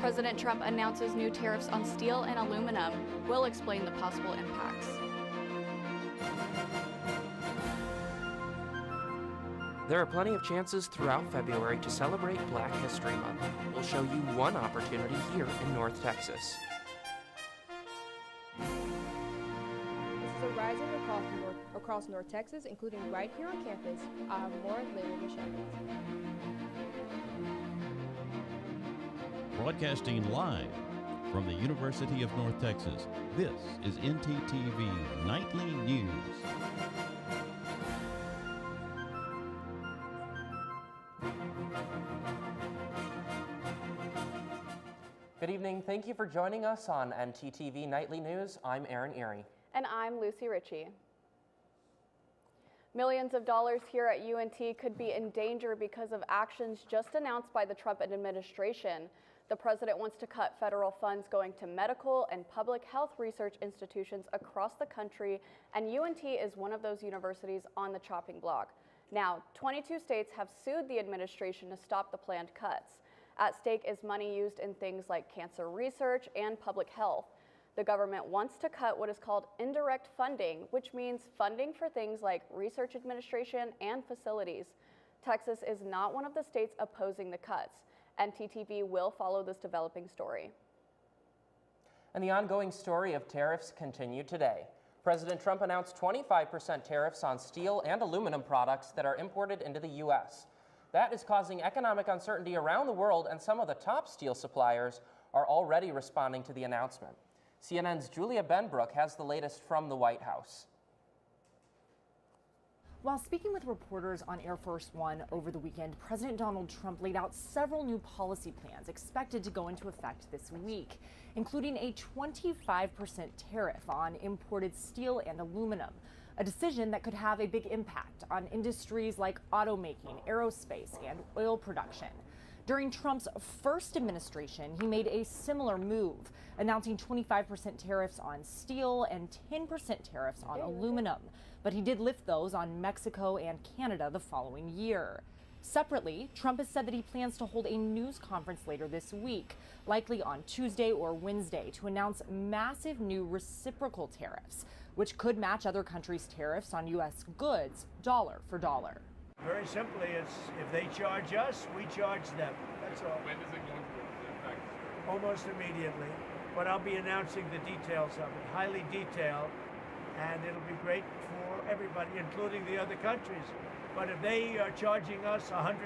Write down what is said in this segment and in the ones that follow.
President Trump announces new tariffs on steel and aluminum. We'll explain the possible impacts. There are plenty of chances throughout February to celebrate Black History Month. We'll show you one opportunity here in North Texas. This is a rising across North Texas, including right here on campus. More later in the show. Broadcasting live from the University of North Texas, this is ntTV Nightly News. Good evening. Thank you for joining us on ntTV Nightly News. I'm Aaron Erie. And I'm Lucy Ritchie. Millions of dollars here at UNT could be in danger because of actions just announced by the Trump administration. The president wants to cut federal funds going to medical and public health research institutions across the country, and UNT is one of those universities on the chopping block. Now, 22 states have sued the administration to stop the planned cuts. At stake is money used in things like cancer research and public health. The government wants to cut what is called indirect funding, which means funding for things like research administration and facilities. Texas is not one of the states opposing the cuts. ntTV will follow this developing story. And the ongoing story of tariffs continued today. President Trump announced 25% tariffs on steel and aluminum products that are imported into the U.S. That is causing economic uncertainty around the world, and some of the top steel suppliers are already responding to the announcement. CNN's Julia Benbrook has the latest from the White House. While speaking with reporters on Air Force One over the weekend, President Donald Trump laid out several new policy plans expected to go into effect this week, including a 25% tariff on imported steel and aluminum, a decision that could have a big impact on industries like automaking, aerospace, and oil production. During Trump's first administration, he made a similar move, announcing 25% tariffs on steel and 10% tariffs on aluminum. But he did lift those on Mexico and Canada the following year. Separately, Trump has said that he plans to hold a news conference later this week, likely on Tuesday or Wednesday, to announce massive new reciprocal tariffs, which could match other countries' tariffs on U.S. goods dollar for dollar. Very simply, it's if they charge us, we charge them. That's all. When is it going to affect? Almost immediately. But I'll be announcing the details of it, highly detailed, and it'll be great for everybody, including the other countries. But if they are charging us 130%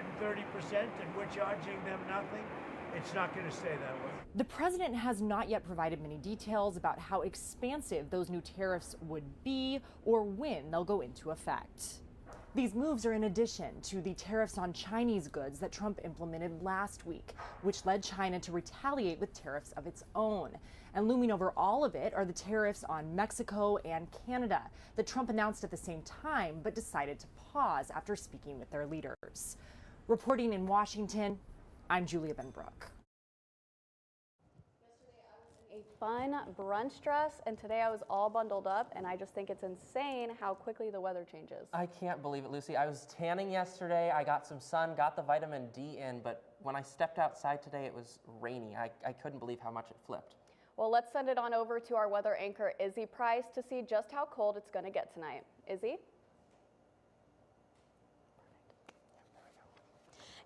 and we're charging them nothing, it's not going to stay that way. The president has not yet provided many details about how expansive those new tariffs would be or when they'll go into effect. These moves are in addition to the tariffs on Chinese goods that Trump implemented last week, which led China to retaliate with tariffs of its own. And looming over all of it are the tariffs on Mexico and Canada that Trump announced at the same time but decided to pause after speaking with their leaders. Reporting in Washington, I'm Julia Benbrook. A fun brunch dress, and today I was all bundled up, and I just think it's insane how quickly the weather changes. I can't believe it, Lucy. I was tanning yesterday. I got some sun, got the vitamin D in, but when I stepped outside today, it was rainy. I couldn't believe how much it flipped. Well, let's send it on over to our weather anchor, Izzy Price, to see just how cold it's going to get tonight. Izzy?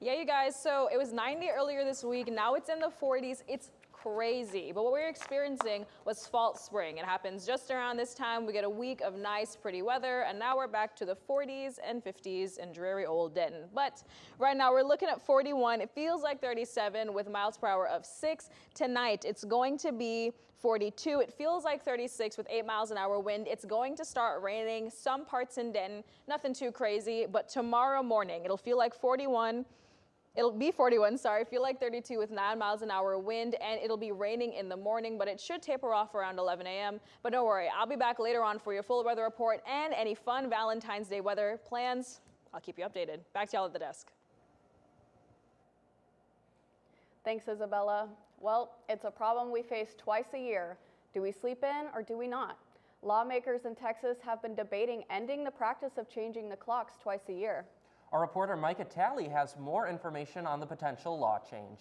Yeah, you guys, so it was 90 earlier this week. Now it's in the 40s. It's crazy. But what we're experiencing was false spring. It happens just around this time. We get a week of nice, pretty weather, and now we're back to the 40s and 50s in dreary old Denton. But right now we're looking at 41. It feels like 37 with miles per hour of 6. Tonight it's going to be 42. It feels like 36 with 8 miles an hour wind. It's going to start raining some parts in Denton. Nothing too crazy, but tomorrow morning it'll feel like 41. It'll be 41, sorry, feel like 32 with 9 miles an hour wind, and it'll be raining in the morning, but it should taper off around 11 a.m. But don't worry, I'll be back later on for your full weather report and any fun Valentine's Day weather plans. I'll keep you updated. Back to y'all at the desk. Thanks, Isabella. Well, it's a problem we face twice a year. Do we sleep in or do we not? Lawmakers in Texas have been debating ending the practice of changing the clocks twice a year. Our reporter Micah Talley has more information on the potential law change.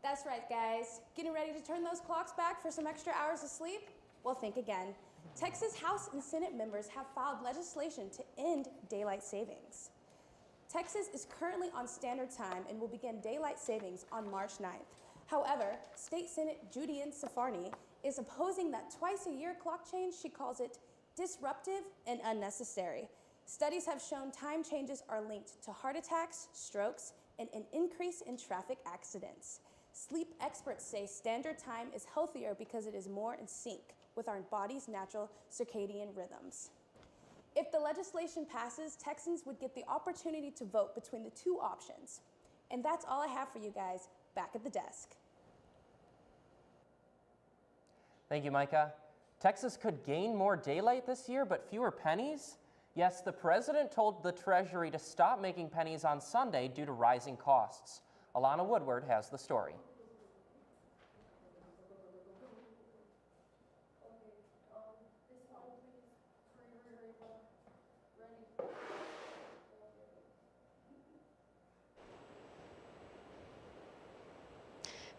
That's right, guys. Getting ready to turn those clocks back for some extra hours of sleep? Well, think again. Texas House and Senate members have filed legislation to end daylight savings. Texas is currently on standard time and will begin daylight savings on March 9th. However, State Senate Judian Safarni is opposing that twice-a-year clock change. She calls it disruptive and unnecessary. Studies have shown time changes are linked to heart attacks, strokes, and an increase in traffic accidents. Sleep experts say standard time is healthier because it is more in sync with our body's natural circadian rhythms. If the legislation passes, Texans would get the opportunity to vote between the two options. And that's all I have for you guys. Back at the desk. Thank you, Micah. Texas could gain more daylight this year, but fewer pennies? Yes, the president told the Treasury to stop making pennies on Sunday due to rising costs. Alana Woodward has the story.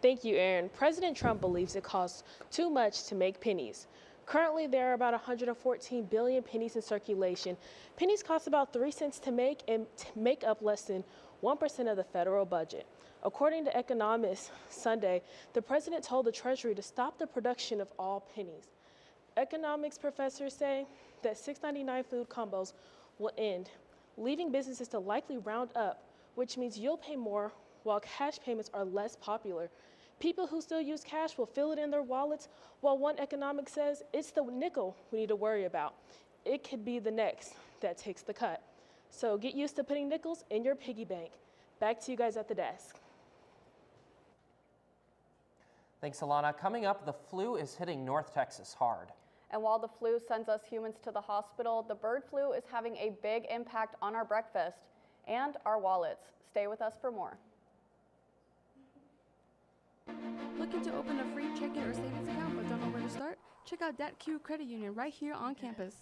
Thank you, Aaron. President Trump believes it costs too much to make pennies. Currently, there are about 114 billion pennies in circulation. Pennies cost about 3 cents to make and make up less than 1% of the federal budget. According to economists Sunday, the president told the Treasury to stop the production of all pennies. Economics professors say that $6.99 food combos will end, leaving businesses to likely round up, which means you'll pay more while cash payments are less popular. People who still use cash will feel it in their wallets, while one economic says it's the nickel we need to worry about. It could be the next that takes the cut. So get used to putting nickels in your piggy bank. Back to you guys at the desk. Thanks, Alana. Coming up, the flu is hitting North Texas hard. And while the flu sends us humans to the hospital, the bird flu is having a big impact on our breakfast and our wallets. Stay with us for more. Looking to open a free checking or savings account but don't know where to start? Check out DATQ Credit Union right here on campus.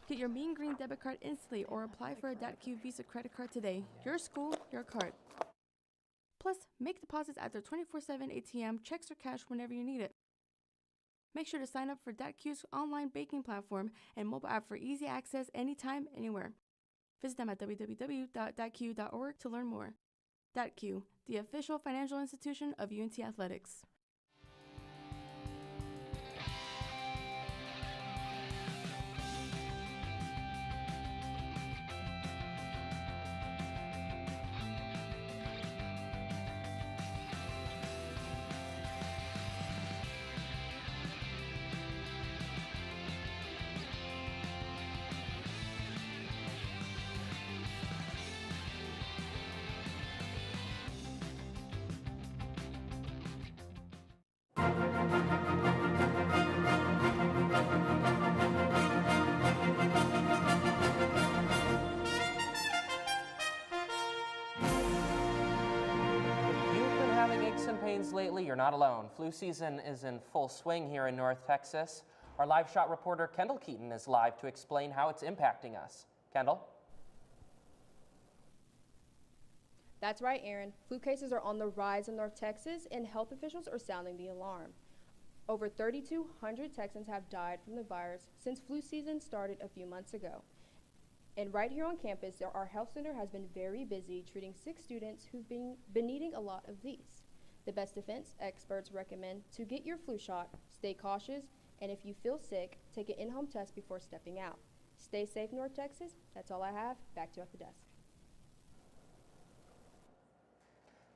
Get your Mean Green debit card instantly or apply for a DATQ Visa credit card today. Your school, your card. Plus, make deposits at their 24/7 ATM, checks or cash whenever you need it. Make sure to sign up for DATQ's online banking platform and mobile app for easy access anytime, anywhere. Visit them at www.datq.org to learn more. DATQ, the official financial institution of UNT Athletics. And pains lately, you're not alone. Flu season is in full swing here in North Texas. Our live shot reporter Kendall Keaton is live to explain how it's impacting us. Kendall? That's right, Aaron. Flu cases are on the rise in North Texas, and health officials are sounding the alarm. Over 3,200 Texans have died from the virus since flu season started a few months ago. And right here on campus, our health center has been very busy treating 6 students who've been needing a lot of these. The best defense, experts recommend to get your flu shot, stay cautious, and if you feel sick, take an in-home test before stepping out. Stay safe, North Texas. That's all I have. Back to you at the desk.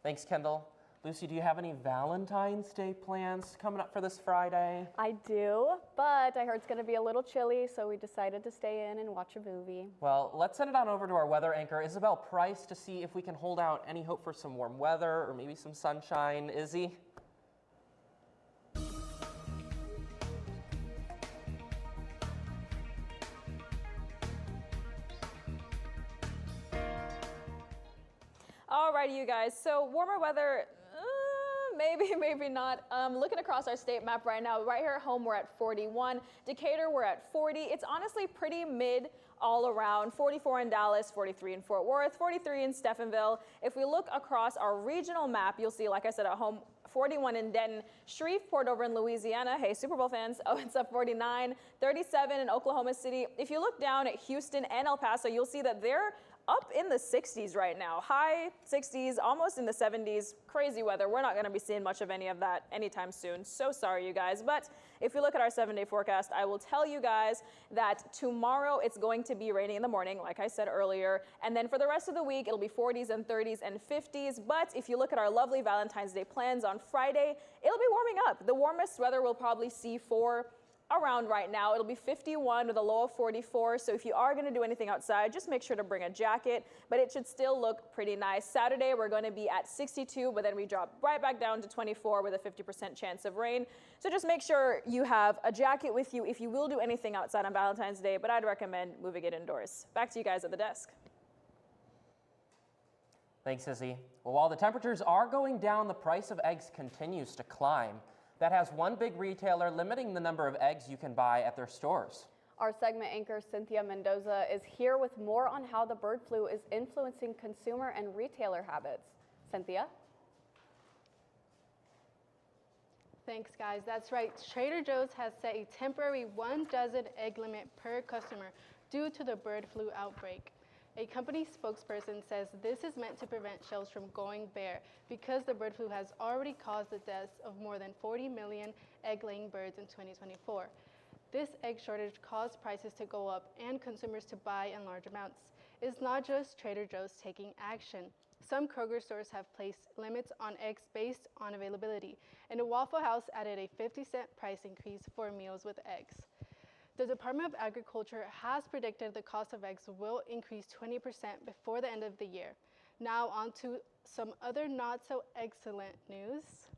Thanks, Kendall. Lucy, do you have any Valentine's Day plans coming up for this Friday? I do, but I heard it's going to be a little chilly, so we decided to stay in and watch a movie. Well, let's send it on over to our weather anchor, Isabel Price, to see if we can hold out any hope for some warm weather or maybe some sunshine. Izzy? Alrighty, you guys. So warmer weather, maybe not. Looking across our state map right now, right here at home we're at 41. Decatur we're at 40. It's honestly pretty mid all around. 44 in Dallas, 43 in Fort Worth, 43 in Stephenville. If we look across our regional map, you'll see, like I said, at home, 41 in Denton, Shreveport over in Louisiana. Hey, Super Bowl fans. Oh, it's up 49, 37 in Oklahoma City. If you look down at Houston and El Paso, you'll see that they're up in the 60s right now. High 60s, almost in the 70s. Crazy weather. We're not going to be seeing much of any of that anytime soon. So sorry, you guys. But if you look at our 7-day forecast, I will tell you guys that tomorrow it's going to be raining in the morning, like I said earlier. And then for the rest of the week, it'll be 40s and 30s and 50s. But if you look at our lovely Valentine's Day plans on Friday, it'll be warming up. The warmest weather we'll probably see for around right now. It'll be 51 with a low of 44. So if you are going to do anything outside, just make sure to bring a jacket, but it should still look pretty nice. Saturday, we're going to be at 62, but then we drop right back down to 24 with a 50% chance of rain. So just make sure you have a jacket with you if you will do anything outside on Valentine's Day, but I'd recommend moving it indoors. Back to you guys at the desk. Thanks, Sissy. Well, while the temperatures are going down, the price of eggs continues to climb. That has one big retailer limiting the number of eggs you can buy at their stores. Our segment anchor Cynthia Mendoza is here with more on how the bird flu is influencing consumer and retailer habits. Cynthia? Thanks, guys. That's right. Trader Joe's has set a temporary 1 dozen egg limit per customer due to the bird flu outbreak. A company spokesperson says this is meant to prevent shelves from going bare because the bird flu has already caused the deaths of more than 40 million egg-laying birds in 2024. This egg shortage caused prices to go up and consumers to buy in large amounts. It's not just Trader Joe's taking action. Some Kroger stores have placed limits on eggs based on availability, and a Waffle House added a 50-cent price increase for meals with eggs. The Department of Agriculture has predicted the cost of eggs will increase 20% before the end of the year. Now on to some other not so excellent news.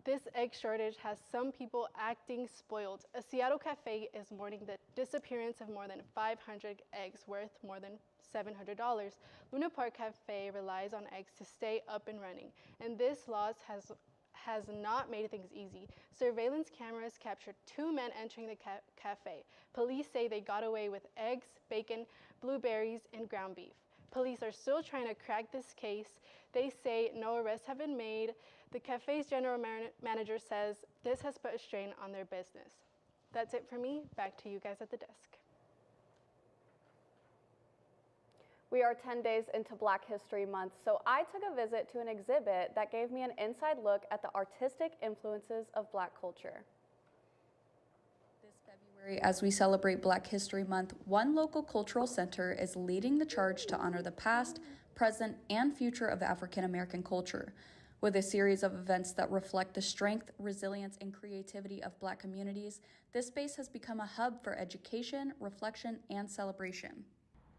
This egg shortage has some people acting spoiled. A Seattle cafe is mourning the disappearance of more than 500 eggs worth more than $700. Luna Park Cafe relies on eggs to stay up and running, and this loss has not made things easy. Surveillance cameras captured 2 men entering the cafe. Police say they got away with eggs, bacon, blueberries, and ground beef. Police are still trying to crack this case. They say no arrests have been made. The cafe's general manager says this has put a strain on their business. That's it for me. Back to you guys at the desk. We are 10 days into Black History Month, so I took a visit to an exhibit that gave me an inside look at the artistic influences of Black culture. This February, as we celebrate Black History Month, one local cultural center is leading the charge to honor the past, present, and future of African American culture. With a series of events that reflect the strength, resilience, and creativity of Black communities, this space has become a hub for education, reflection, and celebration.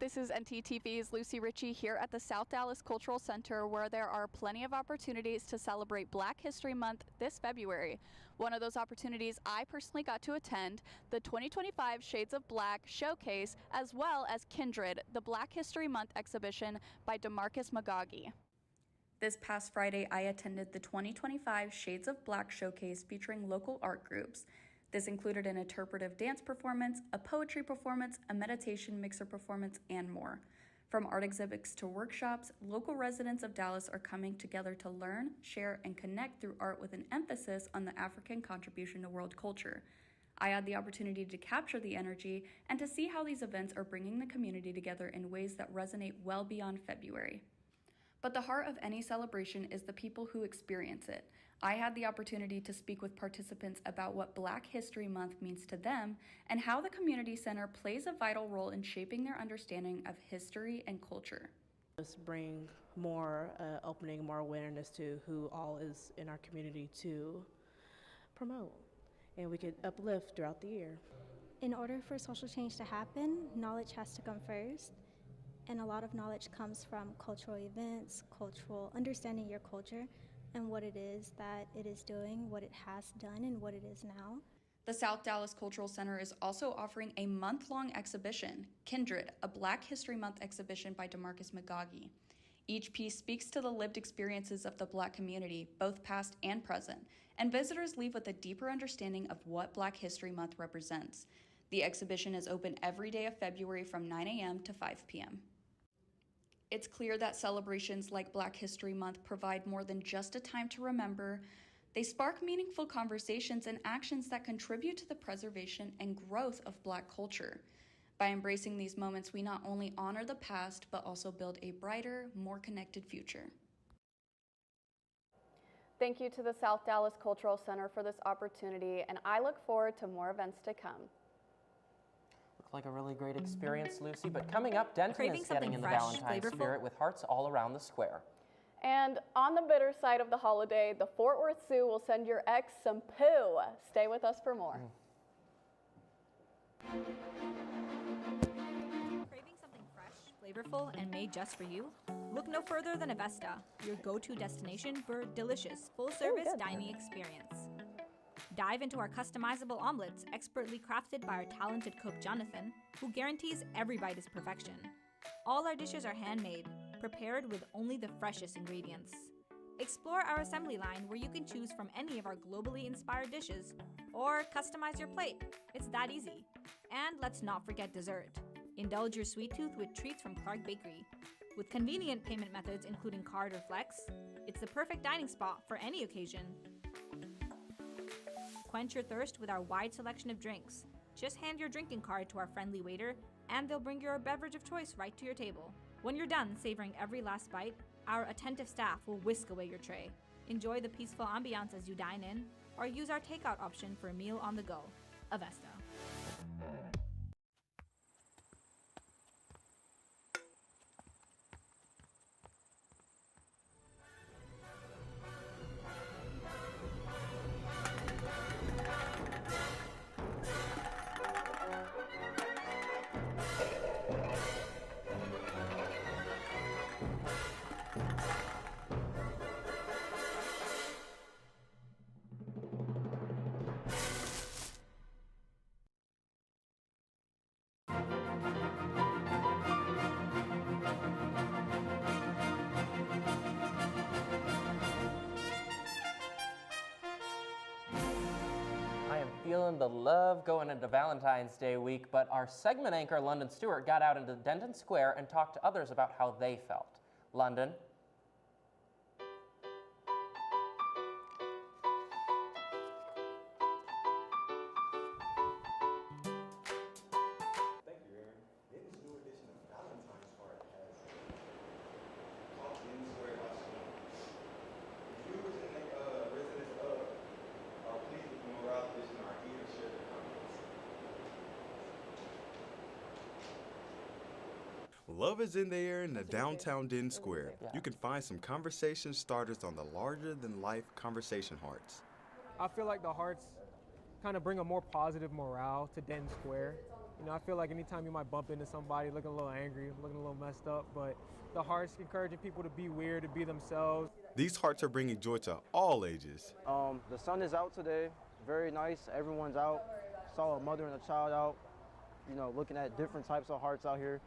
This is ntTV's Lucy Ritchie here at the South Dallas Cultural Center, where there are plenty of opportunities to celebrate Black History Month this February. One of those opportunities I personally got to attend, the 2025 Shades of Black Showcase, as well as Kindred, the Black History Month exhibition by DeMarcus Magagi. This past Friday, I attended the 2025 Shades of Black Showcase featuring local art groups. This included an interpretive dance performance, a poetry performance, a meditation mixer performance, and more. From art exhibits to workshops, local residents of Dallas are coming together to learn, share, and connect through art with an emphasis on the African contribution to world culture. I had the opportunity to capture the energy and to see how these events are bringing the community together in ways that resonate well beyond February. But the heart of any celebration is the people who experience it. I had the opportunity to speak with participants about what Black History Month means to them and how the community center plays a vital role in shaping their understanding of history and culture. Let's bring more opening, more awareness to who all is in our community to promote, and we could uplift throughout the year. In order for social change to happen, knowledge has to come first. And a lot of knowledge comes from cultural events, understanding your culture and what it is that it is doing, what it has done, and what it is now. The South Dallas Cultural Center is also offering a month-long exhibition, Kindred, a Black History Month exhibition by DeMarcus McGaughey. Each piece speaks to the lived experiences of the Black community, both past and present, and visitors leave with a deeper understanding of what Black History Month represents. The exhibition is open every day of February from 9 a.m. to 5 p.m. It's clear that celebrations like Black History Month provide more than just a time to remember. They spark meaningful conversations and actions that contribute to the preservation and growth of Black culture. By embracing these moments, we not only honor the past, but also build a brighter, more connected future. Thank you to the South Dallas Cultural Center for this opportunity, and I look forward to more events to come. Looked like a really great experience, Lucy, but coming up, Denton Craving is getting in the Valentine's spirit with hearts all around the square. And on the bitter side of the holiday, the Fort Worth Zoo will send your ex some poo. Stay with us for more. Craving something fresh, flavorful, and made just for you? Look no further than Avesta, your go-to destination for a delicious, full-service dining experience. Dive into our customizable omelets, expertly crafted by our talented cook Jonathan, who guarantees every bite is perfection. All our dishes are handmade, prepared with only the freshest ingredients. Explore our assembly line where you can choose from any of our globally inspired dishes or customize your plate. It's that easy. And let's not forget dessert. Indulge your sweet tooth with treats from Clark Bakery. With convenient payment methods including card or flex, it's the perfect dining spot for any occasion. Quench your thirst with our wide selection of drinks. Just hand your drinking card to our friendly waiter and they'll bring your beverage of choice right to your table. When you're done savoring every last bite, our attentive staff will whisk away your tray. Enjoy the peaceful ambiance as you dine in, or use our takeout option for a meal on the go. Avesta. Feeling the love going into Valentine's Day week, but our segment anchor, London Stewart, got out into Denton Square and talked to others about how they felt. London. Thank you, Aaron. Denton's new edition of Valentine's Heart has caught Denton Square by storm. Viewers and residents are pleased with the morale of this and are eager to share their comments. Love is in the air in the downtown Denton Square. You can find some conversation starters on the larger-than-life conversation hearts. I feel like the hearts kind of bring a more positive morale to Denton Square. You know, I feel like anytime you might bump into somebody looking a little angry, looking a little messed up, but the hearts encouraging people to be weird, to be themselves. These hearts are bringing joy to all ages. The sun is out today, very nice. Everyone's out. Saw a mother and a child out, you know, looking at different types of hearts out here.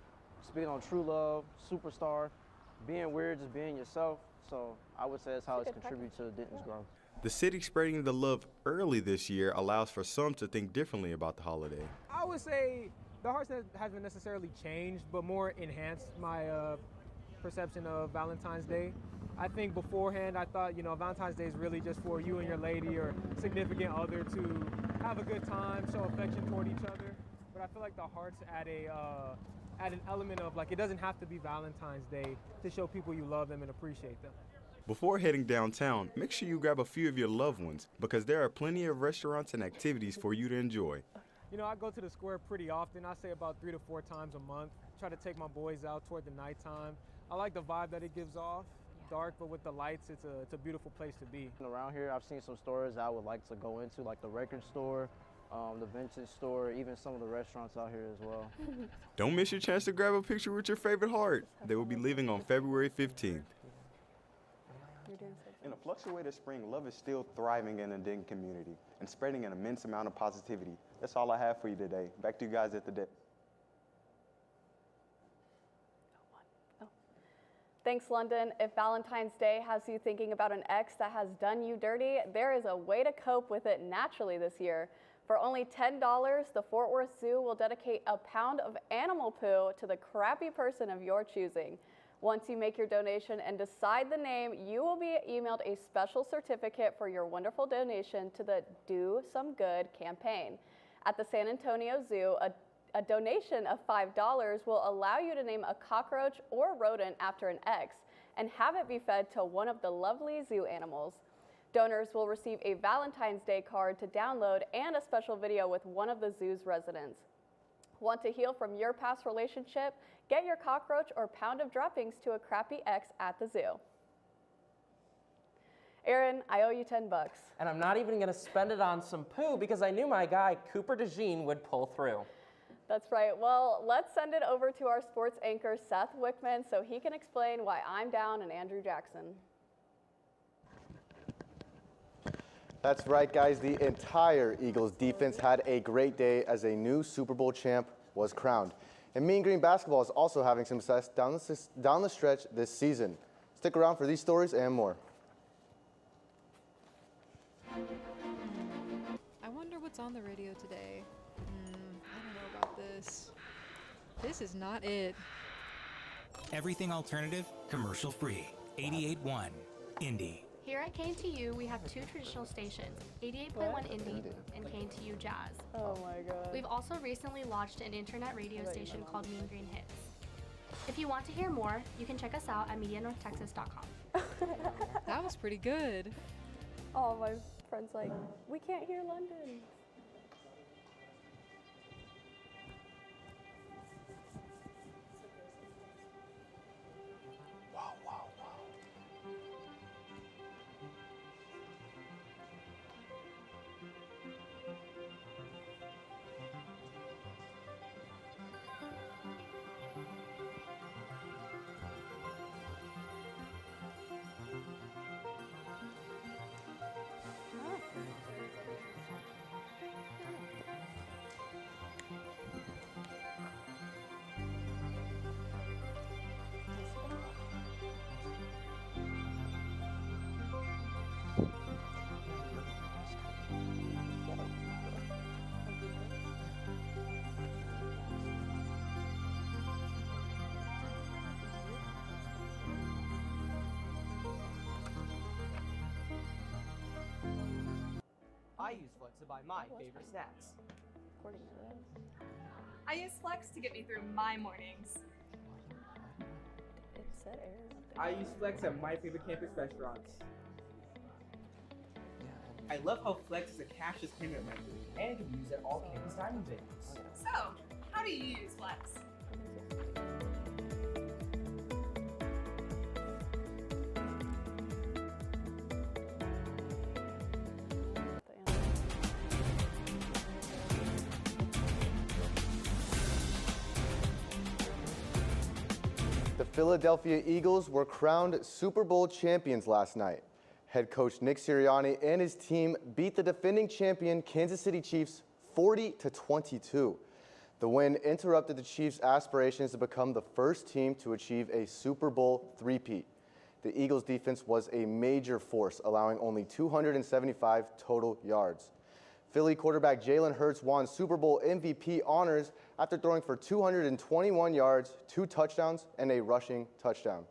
Speaking on true love, superstar, being weird, just being yourself. So I would say that's how it's contributed to Denton's growth. The city spreading the love early this year allows for some to think differently about the holiday. I would say the hearts hasn't necessarily changed, but more enhanced my perception of Valentine's Day. I think beforehand I thought, you know, Valentine's Day is really just for you and your lady or significant other to have a good time, show affection toward each other. But I feel like the hearts add an element of, like, it doesn't have to be Valentine's Day to show people you love them and appreciate them. Before heading downtown, make sure you grab a few of your loved ones because there are plenty of restaurants and activities for you to enjoy. You know, I go to the square pretty often. I say about 3 to 4 times a month. Try to take my boys out toward the nighttime. I like the vibe that it gives off. Dark, but with the lights, it's a beautiful place to be. Around here, I've seen some stores I would like to go into, like the record store, the vintage store, even some of the restaurants out here as well. Don't miss your chance to grab a picture with your favorite heart. They will be leaving on February 15th. In a fluctuated spring, love is still thriving in the Denton community and spreading an immense amount of positivity. That's all I have for you today. Back to you guys at the desk. Thanks, London. If Valentine's Day has you thinking about an ex that has done you dirty, there is a way to cope with it naturally this year. For only $10, the Fort Worth Zoo will dedicate a pound of animal poo to the crappy person of your choosing. Once you make your donation and decide the name, you will be emailed a special certificate for your wonderful donation to the Do Some Good campaign. At the San Antonio Zoo, a donation of $5 will allow you to name a cockroach or rodent after an ex and have it be fed to one of the lovely zoo animals. Donors will receive a Valentine's Day card to download and a special video with one of the zoo's residents. Want to heal from your past relationship? Get your cockroach or pound of droppings to a crappy ex at the zoo. Aaron, I owe you $10. And I'm not even going to spend it on some poo because I knew my guy, Cooper DeJean, would pull through. That's right. Well, let's send it over to our sports anchor, Seth Wickman, so he can explain why I'm down and Andrew Jackson. That's right, guys. The entire Eagles defense had a great day as a new Super Bowl champ was crowned. And Mean Green basketball is also having some success down the stretch this season. Stick around for these stories and more. I wonder what's on the radio today. I don't know about this. This is not it. Everything alternative, commercial free. 88.1 Indy. Here at KNTU, we have two traditional stations, 88.1 Indy and KNTU Jazz. Oh my God. We've also recently launched an internet radio station called Mean Green Hits. If you want to hear more, you can check us out at MediaNorthTexas.com. That was pretty good. Oh, my friend's like, we can't hear London. I use Flex to buy my favorite snacks. I use Flex to get me through my mornings. It said Aaron. I use Flex at my favorite campus restaurants. I love how Flex is a cashless payment method and can be used at all campus dining venues. So, how do you use Flex? The Philadelphia Eagles were crowned Super Bowl champions last night. Head coach Nick Sirianni and his team beat the defending champion Kansas City Chiefs 40-22. The win interrupted the Chiefs' aspirations to become the first team to achieve a Super Bowl three-peat. The Eagles' defense was a major force, allowing only 275 total yards. Philly quarterback Jalen Hurts won Super Bowl MVP honors after throwing for 221 yards, 2 touchdowns, and a rushing touchdown.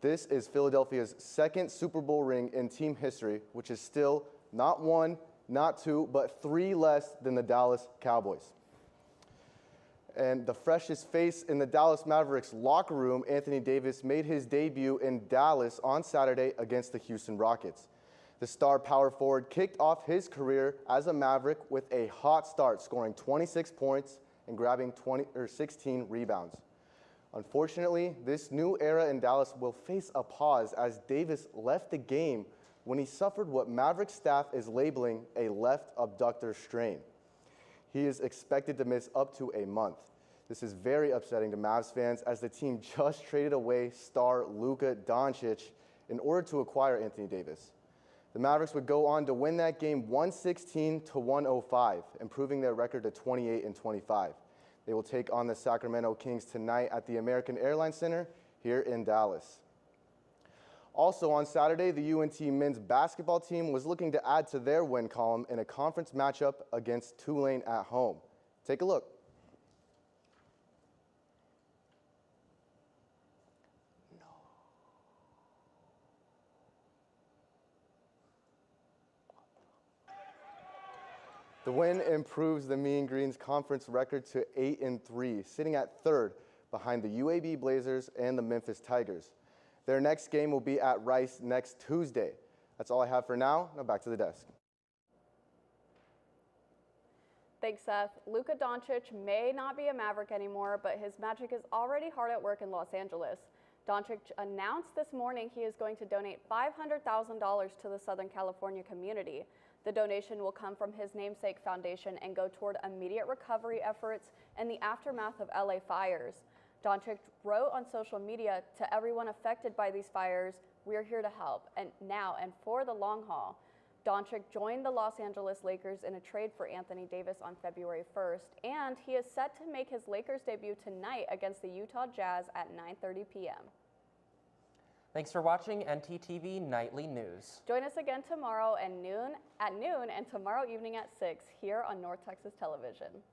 This is Philadelphia's second Super Bowl ring in team history, which is still not 1, not 2, but 3 less than the Dallas Cowboys. And the freshest face in the Dallas Mavericks locker room, Anthony Davis, made his debut in Dallas on Saturday against the Houston Rockets. The star power forward kicked off his career as a Maverick with a hot start, scoring 26 points and grabbing 16 rebounds. Unfortunately, this new era in Dallas will face a pause as Davis left the game when he suffered what Maverick staff is labeling a left abductor strain. He is expected to miss up to a month. This is very upsetting to Mavs fans as the team just traded away star Luka Doncic in order to acquire Anthony Davis. The Mavericks would go on to win that game 116 to 105, improving their record to 28-25. They will take on the Sacramento Kings tonight at the American Airlines Center here in Dallas. Also on Saturday, the UNT men's basketball team was looking to add to their win column in a conference matchup against Tulane at home. Take a look. The win improves the Mean Green's conference record to 8-3, sitting at third behind the UAB Blazers and the Memphis Tigers. Their next game will be at Rice next Tuesday. That's all I have for now. Now back to the desk. Thanks, Seth. Luka Doncic may not be a Maverick anymore, but his magic is already hard at work in Los Angeles. Doncic announced this morning he is going to donate $500,000 to the Southern California community. The donation will come from his namesake foundation and go toward immediate recovery efforts in the aftermath of LA fires. Doncic wrote on social media, "To everyone affected by these fires, we're here to help, and now and for the long haul." Doncic joined the Los Angeles Lakers in a trade for Anthony Davis on February 1st, and he is set to make his Lakers debut tonight against the Utah Jazz at 9:30 p.m. Thanks for watching ntTV Nightly News. Join us again tomorrow at noon and tomorrow evening at 6 here on North Texas Television.